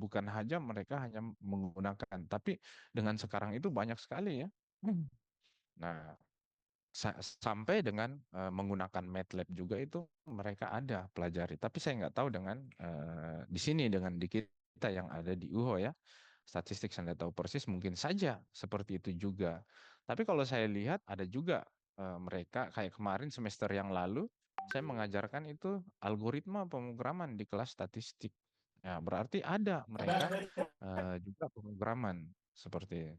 bukan hanya mereka hanya menggunakan, tapi dengan sekarang itu banyak sekali ya. Nah, sampai dengan menggunakan MATLAB juga itu mereka ada pelajari. Tapi saya nggak tahu dengan di sini dengan di kita yang ada di UHO ya, statistik saya nggak tahu persis, mungkin saja seperti itu juga. Tapi kalau saya lihat ada juga mereka kayak kemarin semester yang lalu saya mengajarkan itu algoritma pemrograman di kelas statistik. Ya, berarti ada mereka juga pemrograman seperti.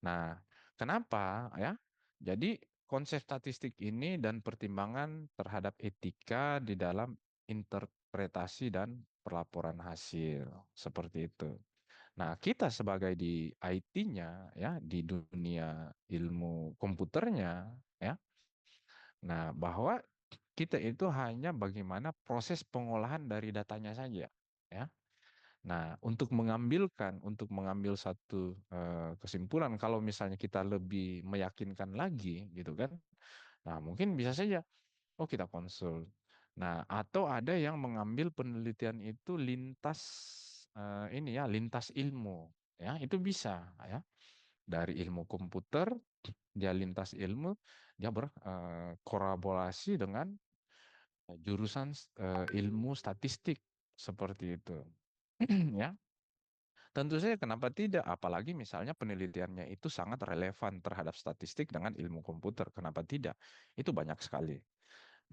Nah, kenapa ya? Jadi konsep statistik ini dan pertimbangan terhadap etika di dalam interpretasi dan pelaporan hasil seperti itu. Nah, kita sebagai di IT-nya ya, di dunia ilmu komputernya ya. Nah, bahwa kita itu hanya bagaimana proses pengolahan dari datanya saja ya. Nah, untuk mengambil satu kesimpulan, kalau misalnya kita lebih meyakinkan lagi, gitu kan? Nah, mungkin bisa saja, oh kita konsul. Nah, atau ada yang mengambil penelitian itu lintas ini ya, lintas ilmu, ya itu bisa, ya dari ilmu komputer dia lintas ilmu, dia berkolaborasi dengan jurusan ilmu statistik seperti itu, ya. Tentu saja kenapa tidak, apalagi misalnya penelitiannya itu sangat relevan terhadap statistik dengan ilmu komputer, kenapa tidak? Itu banyak sekali.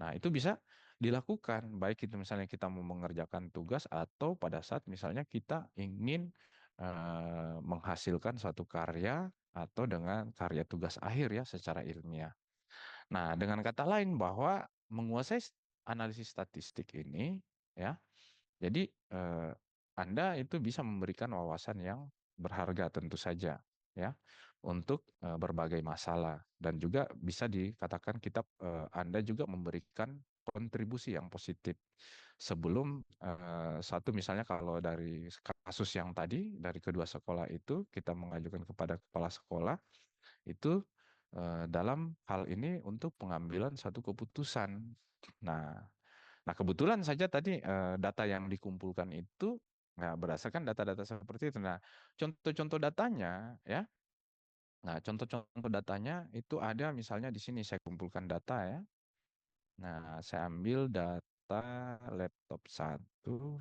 Nah, itu bisa dilakukan, baik itu misalnya kita mau mengerjakan tugas atau pada saat misalnya kita ingin menghasilkan suatu karya atau dengan karya tugas akhir ya secara ilmiah. Nah, dengan kata lain bahwa menguasai analisis statistik ini ya jadi Anda itu bisa memberikan wawasan yang berharga tentu saja ya untuk berbagai masalah dan juga bisa dikatakan Anda juga memberikan kontribusi yang positif sebelum satu misalnya kalau dari kasus yang tadi dari kedua sekolah itu kita mengajukan kepada kepala sekolah itu dalam hal ini untuk pengambilan satu keputusan. Nah, Nah, kebetulan saja tadi data yang dikumpulkan itu nah, berdasarkan data-data seperti itu. Nah, contoh-contoh datanya ya. Nah, contoh-contoh datanya itu ada misalnya di sini saya kumpulkan data ya. Nah, saya ambil data laptop satu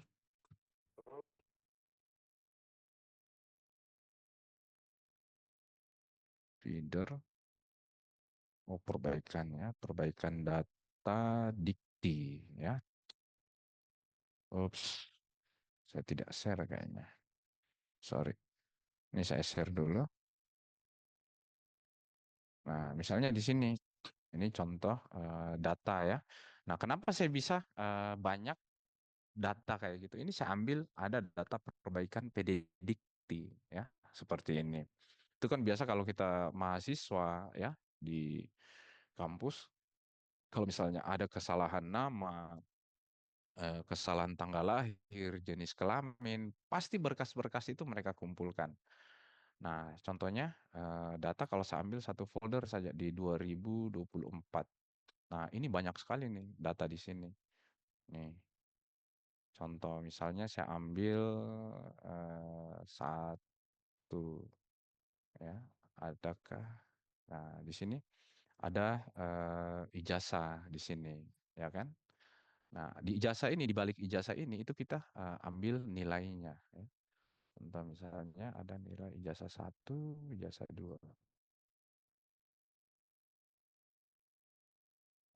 reader, oh perbaikannya, perbaikan data dikti ya. Ups, saya tidak share kayaknya. Sorry. Ini saya share dulu. Nah, misalnya di sini, ini contoh data ya. Nah, kenapa saya bisa banyak data kayak gitu? Ini saya ambil ada data perbaikan PDDikti ya, seperti ini. Itu kan biasa kalau kita mahasiswa ya di kampus, kalau misalnya ada kesalahan nama, kesalahan tanggal lahir, jenis kelamin, pasti berkas-berkas itu mereka kumpulkan. Nah, contohnya data kalau saya ambil satu folder saja di 2024. Nah, ini banyak sekali nih data di sini. Nih, contoh misalnya saya ambil satu ya, adakah? Nah, di sini ada ijazah di sini, ya kan? Nah, di ijazah ini, di balik ijazah ini itu kita ambil nilainya. Ya. Contoh misalnya ada nilai ijazah satu, ijazah dua.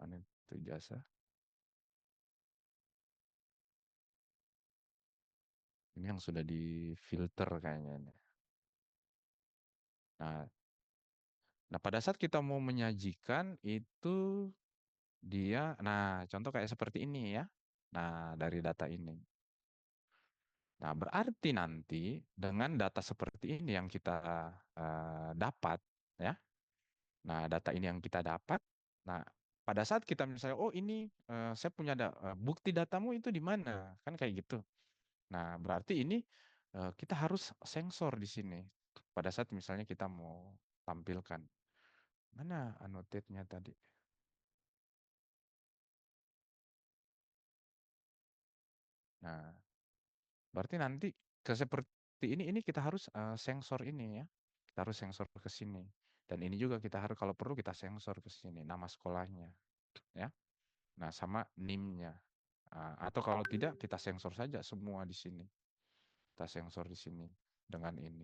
Mana itu ijazah? Ini yang sudah difilter kayaknya ini. Nah, nah pada saat kita mau menyajikan itu contoh kayak seperti ini ya. Nah, dari data ini. Nah, berarti nanti dengan data seperti ini yang kita dapat ya. Nah, data ini yang kita dapat. Nah, pada saat kita misalnya, oh ini saya punya bukti datamu itu di mana? Kan kayak gitu. Nah, berarti ini kita harus sensor di sini. Pada saat misalnya kita mau tampilkan. Mana annotate-nya tadi? Nah, berarti nanti seperti ini kita harus sensor ini ya. Kita harus sensor ke sini. Dan ini juga kita harus kalau perlu kita sensor ke sini nama sekolahnya ya. Nah, sama NIM-nya. Atau kalau tidak kita sensor saja semua di sini. Kita sensor di sini dengan ini.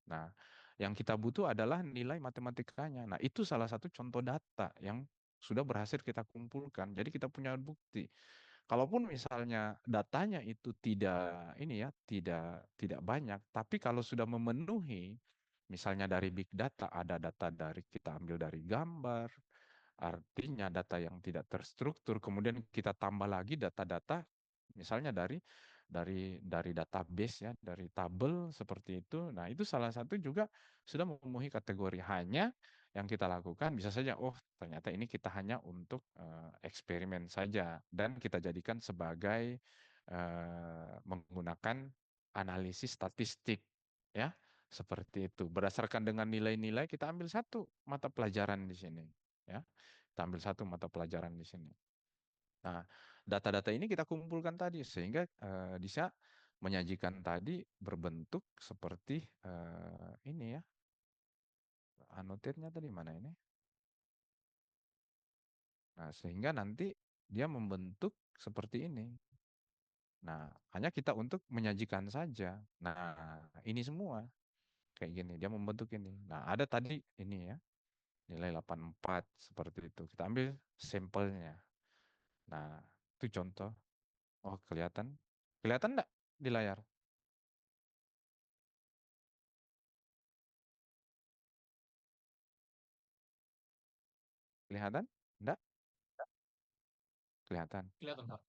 Nah, yang kita butuh adalah nilai matematikanya. Nah, itu salah satu contoh data yang sudah berhasil kita kumpulkan. Jadi kita punya bukti. Kalaupun misalnya datanya itu tidak ini ya, tidak banyak, tapi kalau sudah memenuhi, misalnya dari big data ada data dari kita ambil dari gambar, artinya data yang tidak terstruktur, kemudian kita tambah lagi data-data misalnya dari database ya, dari tabel seperti itu. Nah, itu salah satu juga sudah memenuhi kategori. Hanya yang kita lakukan bisa saja, oh ternyata ini kita hanya untuk eksperimen saja dan kita jadikan sebagai menggunakan analisis statistik ya. Seperti itu. Berdasarkan dengan nilai-nilai kita ambil satu mata pelajaran di sini ya. Kita ambil satu mata pelajaran di sini. Nah, data-data ini kita kumpulkan tadi sehingga bisa menyajikan tadi berbentuk seperti ini ya. Annotate-nya tadi mana ini? Nah, sehingga nanti dia membentuk seperti ini. Nah, hanya kita untuk menyajikan saja. Nah, ini semua kayak gini, dia membentuk ini. Nah, ada tadi ini ya, nilai 84 seperti itu. Kita ambil sampelnya. Nah, itu contoh. Oh, kelihatan? Kelihatan enggak di layar? Kelihatan? Enggak? Kelihatan. Kelihatan, Pak.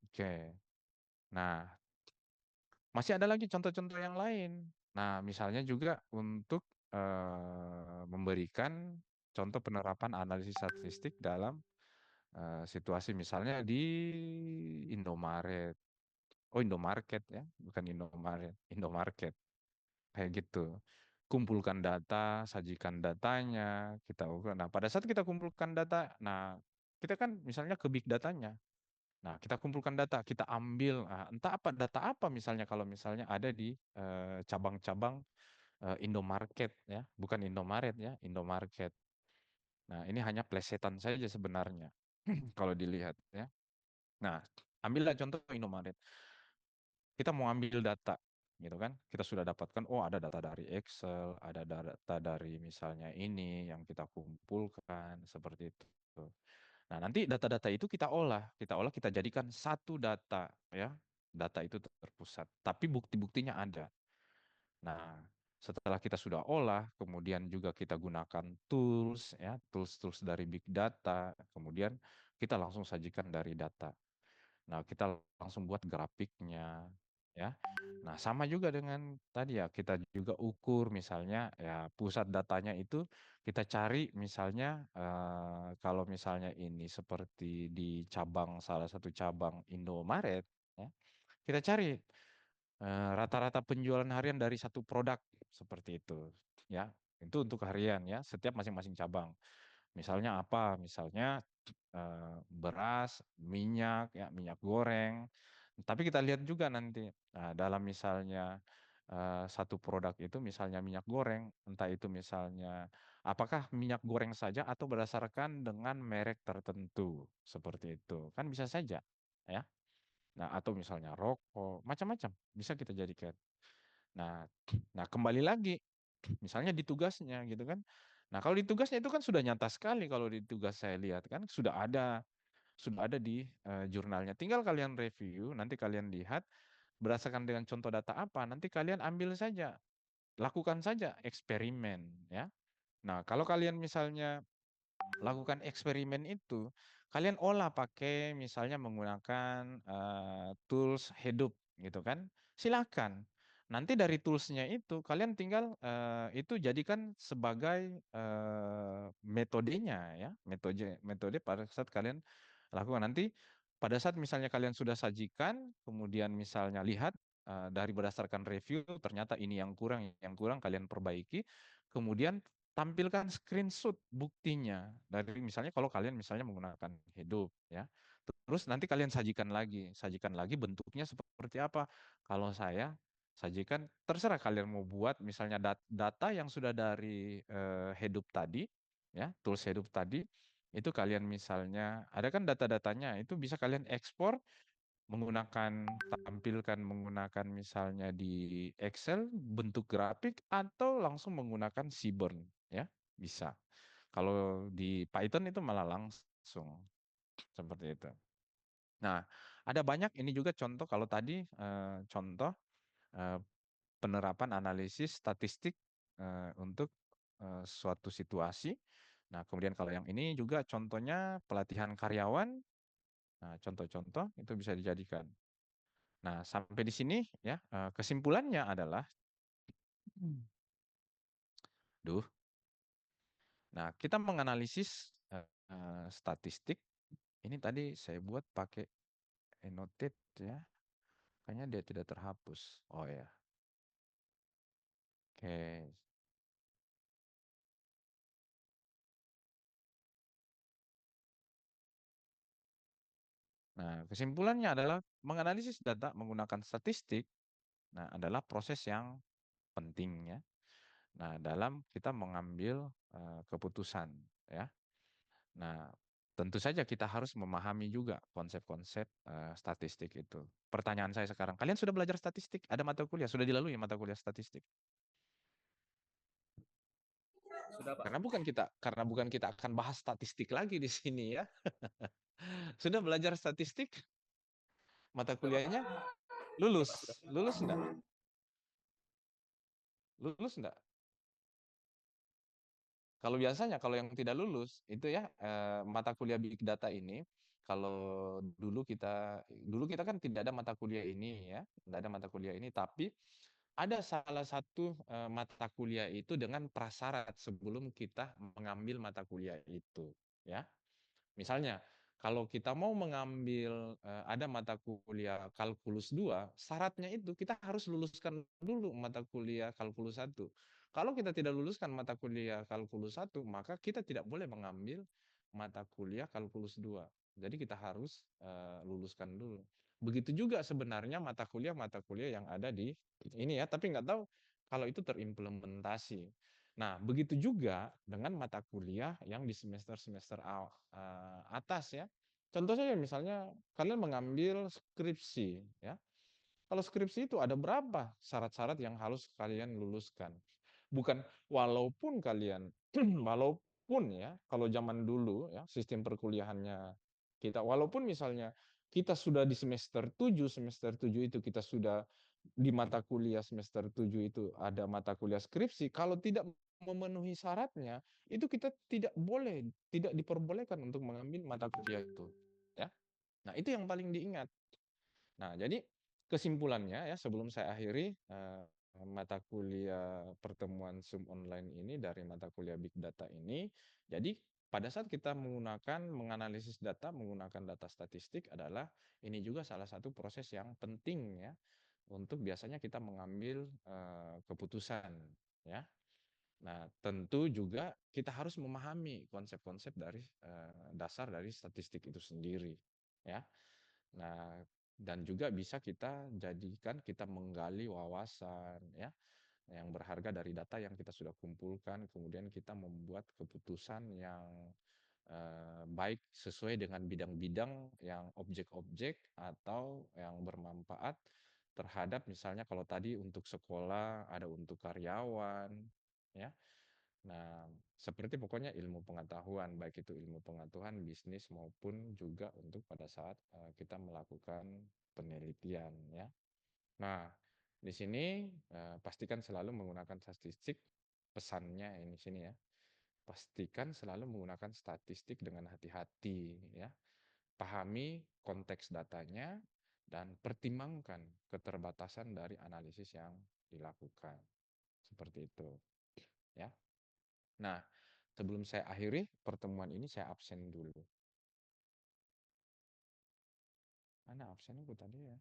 Oke. Nah, masih ada lagi contoh-contoh yang lain. Nah, misalnya juga untuk memberikan contoh penerapan analisis statistik dalam situasi misalnya di Indomaret. Oh, Indomarket ya, bukan Indomaret, Indomarket. Kayak gitu. Kumpulkan data, sajikan datanya, kita ukur. Nah, pada saat kita kumpulkan data, nah kita kan misalnya ke big datanya. Nah, kita kumpulkan data, kita ambil entah apa data apa misalnya kalau misalnya ada di cabang-cabang Indomarket ya, bukan Indomaret ya, Indomarket. Nah, ini hanya plesetan saja sebenarnya kalau dilihat ya. Nah, ambillah contoh Indomaret. Kita mau ambil data gitu kan. Kita sudah dapatkan oh ada data dari Excel, ada data dari misalnya ini yang kita kumpulkan seperti itu. Nah, nanti data-data itu kita olah, kita jadikan satu data ya. Data itu terpusat, tapi bukti-buktinya ada. Nah, setelah kita sudah olah, kemudian juga kita gunakan tools ya, tools-tools dari big data, kemudian kita langsung sajikan dari data. Nah, kita langsung buat grafiknya ya. Nah, sama juga dengan tadi ya, kita juga ukur misalnya ya pusat datanya itu kita cari misalnya kalau misalnya ini seperti di cabang salah satu cabang Indomaret ya. Kita cari rata-rata penjualan harian dari satu produk seperti itu ya. Itu untuk harian ya, setiap masing-masing cabang. Misalnya apa? Misalnya beras, minyak, ya minyak goreng. Tapi kita lihat juga nanti dalam misalnya satu produk itu misalnya minyak goreng, entah itu misalnya apakah minyak goreng saja atau berdasarkan dengan merek tertentu seperti itu. Kan bisa saja ya. Nah, atau misalnya rokok, macam-macam bisa kita jadikan. Nah, nah kembali lagi misalnya di tugasnya gitu kan. Nah, kalau di tugasnya itu kan sudah nyata sekali kalau di tugas saya lihat kan sudah ada di jurnalnya. Tinggal kalian review, nanti kalian lihat berdasarkan dengan contoh data apa, nanti kalian ambil saja, lakukan saja eksperimen ya. Nah, kalau kalian misalnya lakukan eksperimen itu, kalian olah pakai misalnya menggunakan tools Hadoop gitu kan, silakan. Nanti dari toolsnya itu kalian tinggal itu jadikan sebagai metodenya ya, metode metode pada saat kalian lakukan nanti pada saat misalnya kalian sudah sajikan, kemudian misalnya lihat dari berdasarkan review ternyata ini yang kurang kalian perbaiki, kemudian tampilkan screenshot buktinya dari misalnya kalau kalian misalnya menggunakan hidup ya. Terus nanti kalian sajikan lagi bentuknya seperti apa. Kalau saya sajikan. Terserah kalian mau buat misalnya data yang sudah dari Hadoop tadi, ya, tools Hadoop tadi, itu kalian misalnya ada kan data-datanya itu bisa kalian ekspor menggunakan tampilkan menggunakan misalnya di Excel bentuk grafik atau langsung menggunakan Seaborn, ya, bisa. Kalau di Python itu malah langsung seperti itu. Nah, ada banyak ini juga contoh kalau tadi contoh eh, penerapan analisis statistik untuk suatu situasi. Nah, kemudian kalau yang ini juga contohnya pelatihan karyawan. Nah, contoh-contoh itu bisa dijadikan. Nah, sampai di sini ya kesimpulannya adalah, duh. Nah, kita menganalisis statistik. Ini tadi saya buat pakai annotate ya. Kayaknya dia tidak terhapus. Oh ya. Oke. Nah, kesimpulannya adalah menganalisis data menggunakan statistik, nah, adalah proses yang penting ya. Nah, dalam kita mengambil keputusan ya. Nah, tentu saja kita harus memahami juga konsep-konsep statistik itu. Pertanyaan saya sekarang, kalian sudah belajar statistik? Ada mata kuliah, sudah dilalui mata kuliah statistik? Sudah, Pak. Karena bukan kita akan bahas statistik lagi di sini ya. Sudah belajar statistik? Mata Sudah, Pak. kuliahnya Sudah, Pak. Sudah. lulus, lulus enggak? Lulus enggak? Kalau biasanya kalau yang tidak lulus itu ya mata kuliah Big Data ini kalau dulu kita kan tidak ada mata kuliah ini ya, tidak ada mata kuliah ini tapi ada salah satu mata kuliah itu dengan prasyarat sebelum kita mengambil mata kuliah itu ya. Misalnya, kalau kita mau mengambil ada mata kuliah kalkulus 2, syaratnya itu kita harus luluskan dulu mata kuliah kalkulus 1. Kalau kita tidak luluskan mata kuliah kalkulus 1, maka kita tidak boleh mengambil mata kuliah kalkulus 2. Jadi kita harus luluskan dulu. Begitu juga sebenarnya mata kuliah yang ada di ini ya, tapi nggak tahu kalau itu terimplementasi. Nah, begitu juga dengan mata kuliah yang di semester-semester atas ya. Contoh saja misalnya kalian mengambil skripsi ya. Kalau skripsi itu ada berapa syarat-syarat yang harus kalian luluskan. Bukan walaupun kalian walaupun ya kalau zaman dulu ya sistem perkuliahannya kita walaupun misalnya kita sudah di semester 7 itu kita sudah di mata kuliah semester 7 itu ada mata kuliah skripsi, kalau tidak memenuhi syaratnya, itu kita tidak boleh, tidak diperbolehkan untuk mengambil mata kuliah itu. Ya. Nah, itu yang paling diingat. Nah, jadi kesimpulannya ya sebelum saya akhiri mata kuliah pertemuan Zoom online ini dari mata kuliah Big Data ini, jadi pada saat kita menggunakan menganalisis data menggunakan data statistik adalah ini juga salah satu proses yang penting ya untuk biasanya kita mengambil keputusan ya. Nah, tentu juga kita harus memahami konsep-konsep dari dasar dari statistik itu sendiri ya. Nah, dan juga bisa kita jadikan kita menggali wawasan ya yang berharga dari data yang kita sudah kumpulkan, kemudian kita membuat keputusan yang baik sesuai dengan bidang-bidang yang objek-objek atau yang bermanfaat terhadap misalnya kalau tadi untuk sekolah, ada untuk karyawan, ya. Nah, seperti pokoknya ilmu pengetahuan, baik itu ilmu pengetahuan, bisnis maupun juga untuk pada saat kita melakukan penelitian, ya. Nah, di sini pastikan selalu menggunakan statistik. Pesannya ini sini ya. Pastikan selalu menggunakan statistik dengan hati-hati, ya. Pahami konteks datanya dan pertimbangkan keterbatasan dari analisis yang dilakukan. Seperti itu, ya. Nah, sebelum saya akhiri pertemuan ini saya absen dulu. Mana absennya gue tadi ya?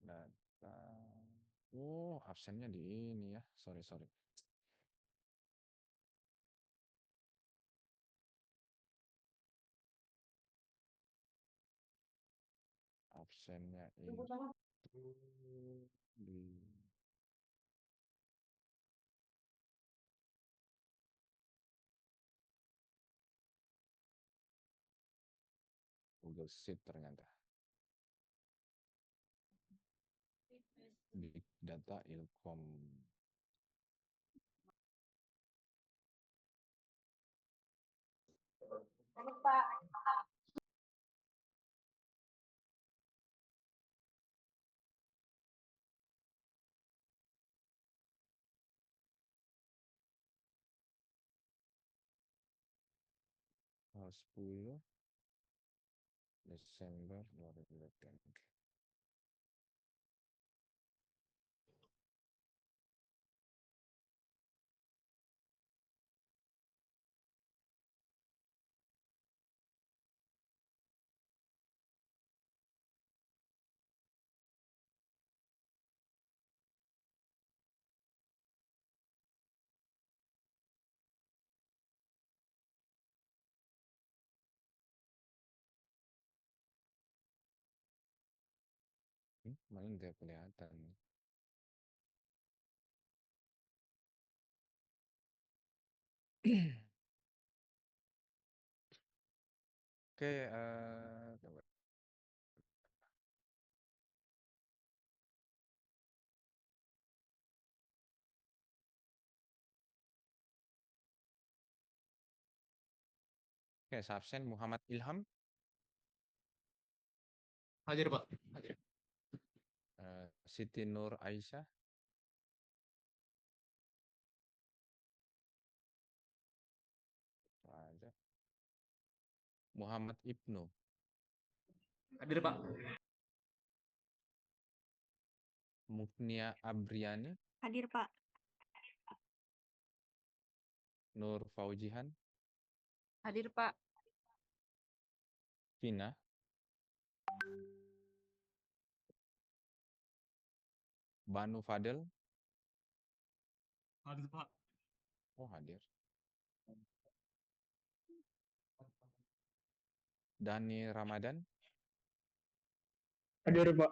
Data. Oh, absennya di ini ya. Sorry, sorry. absennya itu di Google Sheet ternyata. Big Data Ilkom. Tanggal 10 Desember 2023. Malah nggak kelihatan. Oke, coba. Oke, absen Muhammad Ilham, Hadir, Pak. Hadir. Siti Nur Aisyah, ada. Muhammad Ibnu, Hadir, Pak. Muknia Abriani, Hadir, Pak. Nur Faujihan, Hadir, Pak. Vina, Banu Fadel, Hadir, Pak. oh hadir. Dani Ramadan, Hadir, Pak.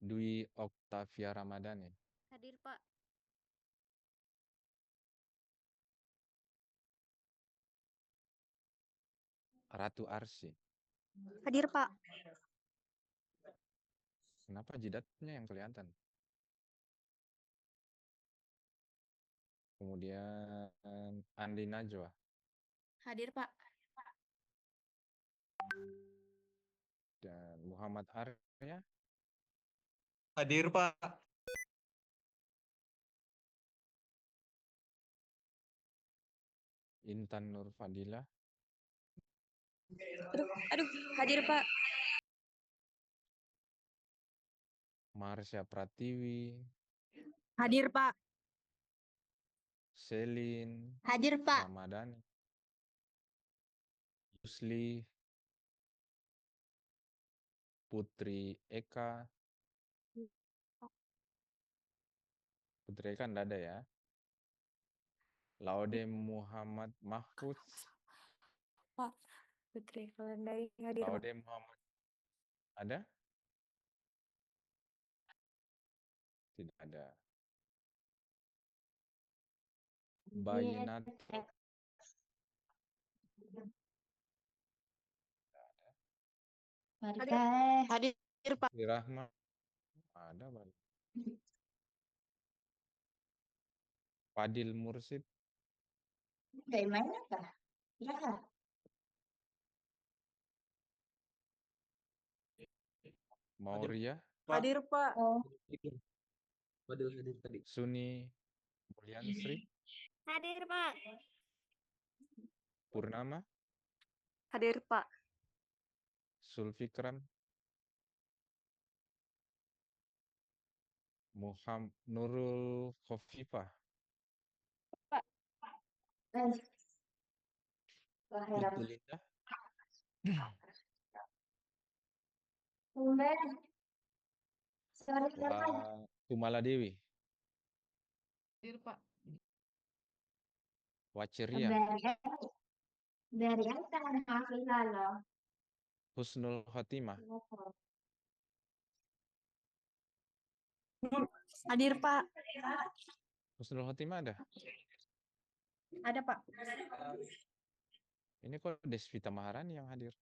Dwi Oktavia Ramadhani, Hadir, Pak. Ratu Arsy. Hadir, Pak. Kenapa jidatnya yang kelihatan? Kemudian Andi Najwa, Hadir, Pak. dan Muhammad Arya, Hadir, Pak. Intan Nur Fadila, Aduh, hadir, Pak. Marsha Pratiwi, Hadir, Pak. Selin Hadir, Pak. Ramadhani, Yusli, Putri Eka, Putri Eka enggak ada ya. Laude Muhammad Mahfud, Pak. Putri Wulandari hadir, Pak. Laude Muhammad ada? Tidak ada. Bayinat Hadir, Pak. Rahma ada, Bang. Fadil Mursid, Dari mana, Pak? Ya. Mauria, Hadir, Pak. Oh. Hadir tadi. Suni Mulyansri, Hadir, Pak. Purnama, Hadir, Pak. Sulfikram, Muhammad Nurul Khofifah, Pak. Putu Linda, Kumala Dewi, Hadir, Pak. Waceria, Husnul Khotimah. Hadir, Pak. Husnul Khotimah ada? Ada, Pak. Ini kok Desvita Maharani yang hadir?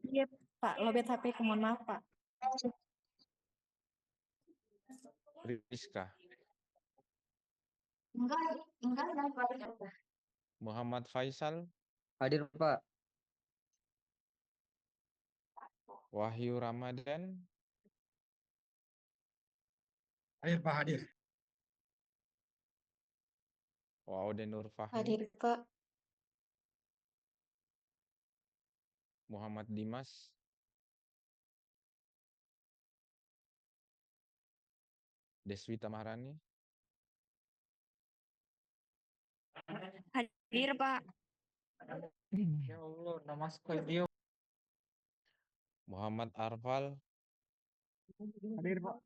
Iya, Pak. Lobet HP, mohon maaf, Pak. Rizka. Enggak. Muhammad Faisal. Hadir, Pak. Wahyu Ramadan. Hadir, Pak. Hadir. Waude Nur Fahmi. Hadir, Pak. Muhammad Dimas. Deswita Maharani. Hadir, Pak. Ya Allah, nama dia. Muhammad Arfal. Hadir, Pak.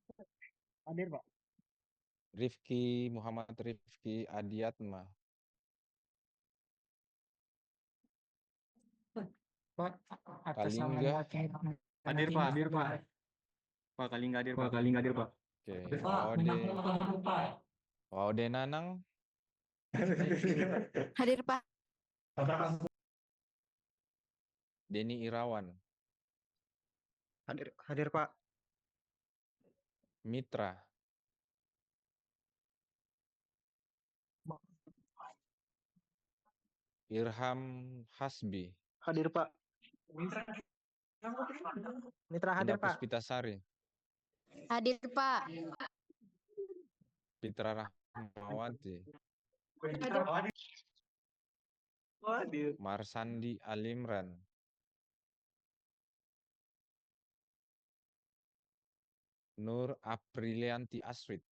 Hadir, Pak. Rifki, Muhammad Rifki Adiatma. Pak, atas nama Kalingga. hadir, Pak. Hadir, Pak. Pak Kalingga hadir, Pak. Kalingga hadir, Pak. Oke, Waude. Waude Nanang. Hadir, Pak. Denny Irawan. Hadir, hadir, Pak. Mitra. Irham Hasbi. Hadir, Pak. Mitra hadir, Ina Pak. Puspitasari. Hadir, Pak. Fitra Rahmawati. Hadir. Marsandi Alimran. Nur Aprilianti Aswid.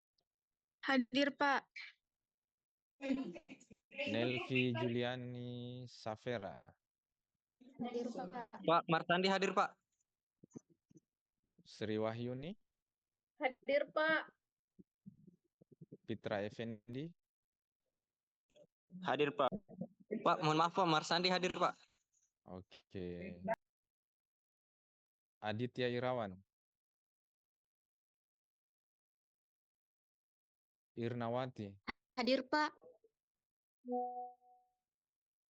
Hadir, Pak. Nelvi Juliani Safera. Hadir, Pak. Pak Marsandi hadir, Pak. Sri Wahyuni. Hadir, Pak. Fitra Effendi. Hadir, Pak. Pak, mohon maaf, Pak. Marsandi hadir, Pak. Oke. Aditya Irawan. Irnawati. Hadir, Pak.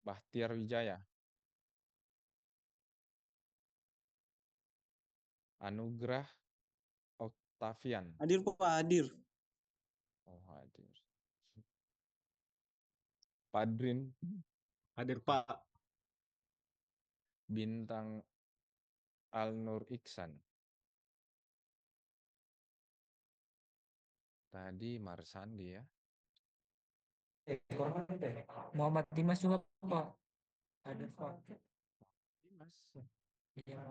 Bahtiar Wijaya. Anugrah Octavian. Hadir, Pak. Hadir. Oh, hadir. Padrin Hadir, Pak. Bintang Alnur Iksan. Tadi Marsandi ya. Muhammad Dimas juga, Pak. Hadir, Pak. Dimas. Iya.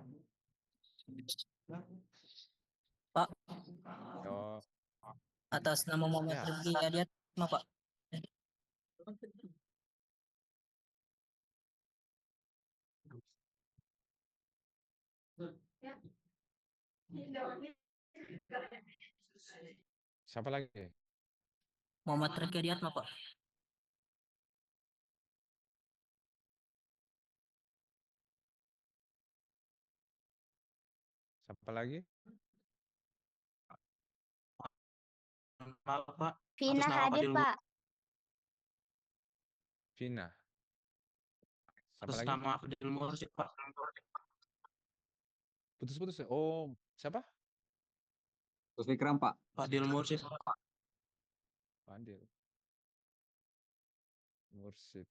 Yo, Atas nama Muhammad Ya. Rifki Hadiat, Pak. siapa lagi? Muhammad Rifki Hadiat, Pak. Siapa lagi? Maaf, Pak. Vina Atas nama hadir, Fadil Pak. Vina. Siapa Atas lagi? nama Fadil Mursyid, Pak. Putus-putus ya? Oh, siapa? Terus Fikram, Pak. Fadil Mursyid, Pak. Fadil. Mursid.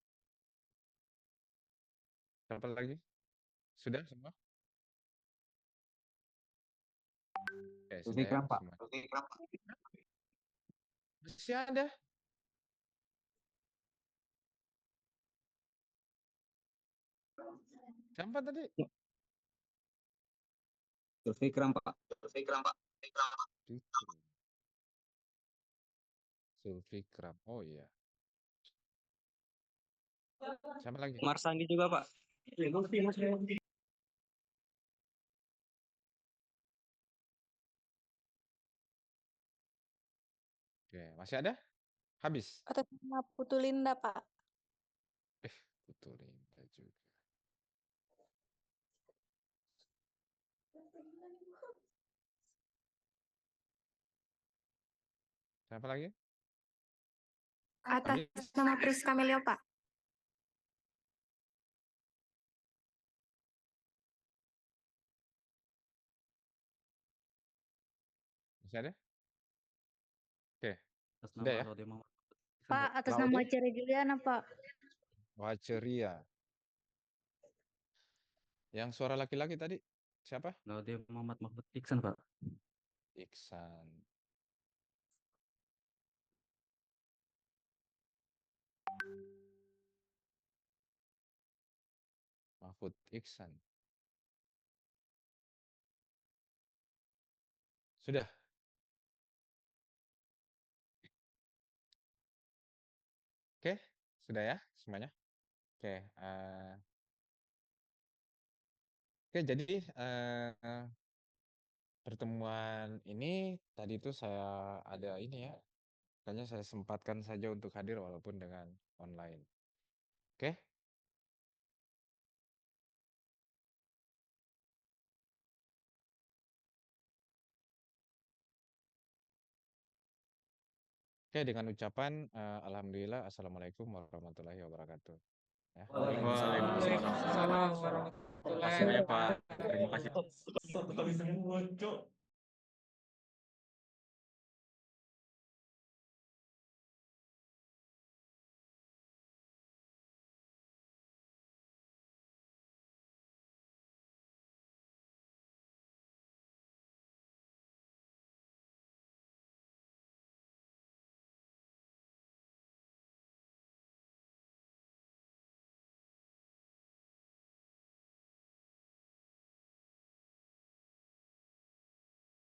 Siapa lagi? Sudah semua? Oke, Terus sudah ya Fikram, Pak. semua. Terus Fikram, Pak. Masih ada. Siapa tadi? Terus Fikram, Pak. Terus Fikram, Pak. Fikri. Zulfikram. Oh iya. Siapa lagi? Marsandi juga, Pak. Oke, masih ada? Habis? Atas nama Putu Linda, Pak. Putu Linda juga. Siapa lagi? Atas Habis? nama Priska Melio, Pak. Masih ada? Oke, Atas sudah nama ya? Laude Muhammad Iksan, Pak, Pak. atas Laude nama Ceri Juliana, Pak. Waceria. Yang suara laki-laki tadi siapa? Laude Muhammad Mahmud Iksan, Pak. Iksan. Mahfud Iksan. Sudah. Oke, sudah ya semuanya. Oke, jadi pertemuan ini tadi itu saya ada ini ya, makanya saya sempatkan saja untuk hadir walaupun dengan online. Oke, dengan ucapan alhamdulillah, assalamualaikum warahmatullahi wabarakatuh. Ya. Waalaikumsalam warahmatullahi wabarakatuh. Terima kasih banyak, Pak. Terima kasih.